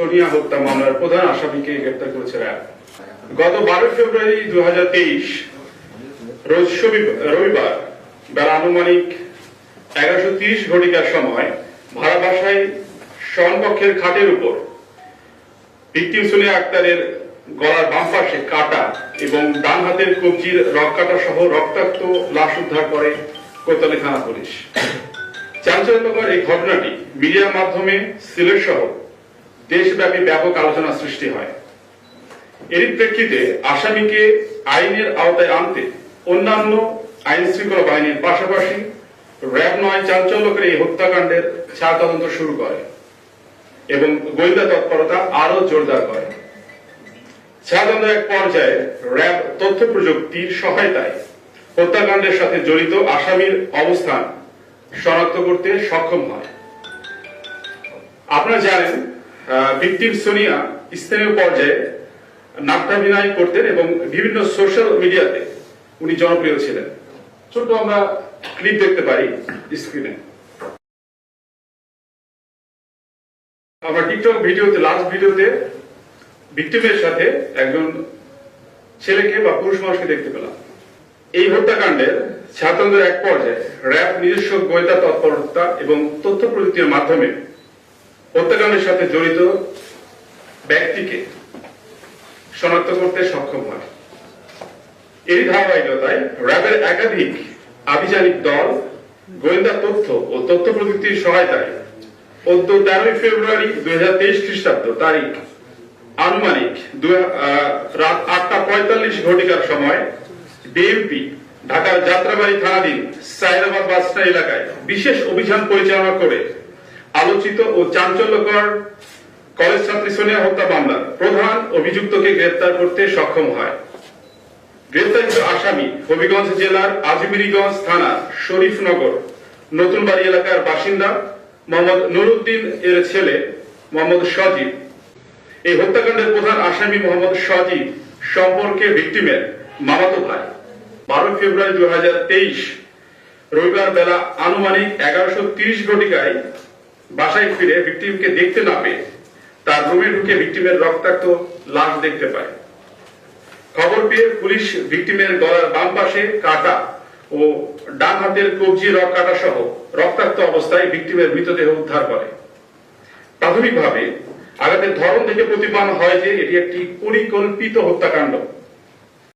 সোনিয়া হত্যা মামলার প্রধান আসামিকে গ্রেপ্তার করেছে র্যাব। গত 12 ফেব্রুয়ারি 2023 রোজ রবিবার বেলা আনুমানিক 11:30 ঘটিকার সময় ভাড়া বাসায় শয়নকক্ষের খাটের উপর ভিকটিম সোনিয়া আক্তারের গলার বাম পাশে কাটা এবং ডান হাতের কবজির রক কাটা সহ রক্তাক্ত লাশ উদ্ধার করে কোতোয়ালি থানা পুলিশ। চাঞ্চল্যকর এই ঘটনাটি মিডিয়ার মাধ্যমে সিলেট সহ দেশব্যাপী ব্যাপক আলোচনা সৃষ্টি হয়। এরই প্রেক্ষিতে আসামিকে আইনের আওতায় আনতে অন্যান্য আইন শৃঙ্খলা বাহিনীর পাশাপাশি র্যাব 9 চাঞ্চল্যকর এই হত্যাকাণ্ডের ছায়া তদন্ত শুরু করে এবং গোয়েন্দা তৎপরতা আরো জোরদার করে। ছায়া তদন্তের এক পর্যায়ে র্যাব তথ্য প্রযুক্তির সহায়তায় হত্যাকাণ্ডের সাথে জড়িত আসামির অবস্থান শনাক্ত করতে সক্ষম হয়। আপনারা জানেন ভিকটিম সোনিয়া স্থানীয় পর্যায়ে নাট্যাভিনয় করতেন এবং বিভিন্ন সোশ্যাল মিডিয়াতে উনি জনপ্রিয় ছিলেন। ছোট আমরা ক্লিপ দেখতে পারি স্ক্রিনে। আমরা টিকটক ভিডিওতে লাস্ট ভিডিওতে ভিকটিমের সাথে একজন ছেলেকে বা পুরুষ মানুষকে দেখতে পেলাম। এই হত্যাকাণ্ডের ছায়াতন্ত্রের এক পর্যায়ে র্যাব নিজস্ব গোয়েন্দা তৎপরতা এবং তথ্য প্রযুক্তির মাধ্যমে হত্যাকাণ্ডের সাথে জড়িত ব্যক্তিকে শনাক্ত করতে সক্ষম হয়। এই ধারাবাহিকতায় র্যাবের একাধিক আভিযানিক দল গোয়েন্দা তথ্য ও তথ্য প্রযুক্তির সহায়তায় 13 ফেব্রুয়ারি 2023 খ্রিস্টাব্দ তারিখ আনুমানিক রাত 8:45 ঘটিকার সময় ডিএমপি ঢাকার যাত্রাবাড়ি থানাধীন সাইদাবাদ বাসস্ট্যান্ড এলাকায় বিশেষ অভিযান পরিচালনা করে আলোচিত ও চাঞ্চল্যকর কলেজ ছাত্রী সোনিয়া হত্যা মামলার প্রধান অভিযুক্তকে গ্রেপ্তার করতে সক্ষম হয়। গ্রেপ্তারিত আসামি হবিগঞ্জ জেলার আজমিরিগঞ্জ থানার শরীফনগর নতুন বাড়ি এলাকার বাসিন্দা মোহাম্মদ নুরুদ্দিন এর ছেলে মোহাম্মদ সজীব। এই হত্যাকাণ্ডের প্রধান আসামি মোহাম্মদ সজীব সম্পর্কে ভিকটিমের মামাতো ভাই। 12 ফেব্রুয়ারি 2023 রবিবার বেলা আনুমানিক 11:30 ঘটিকায় বাসায় ফিরে ভিকটিমকে দেখতে না পেয়ে তার রুমে ঢুকে ভিকটিমের রক্তাক্ত লাশ দেখতে পায়। খবর পেয়ে পুলিশ ভিকটিমের গলার বাম পাশে কাটা ও ডান হাতের কবজি রক কাটা সহ রক্তাক্ত অবস্থায় ভিকটিমের মৃতদেহ উদ্ধার করে। প্রাথমিকভাবে আঘাতের ধরন থেকে প্রতীয়মান হয় যে এটি একটি পরিকল্পিত হত্যাকাণ্ড।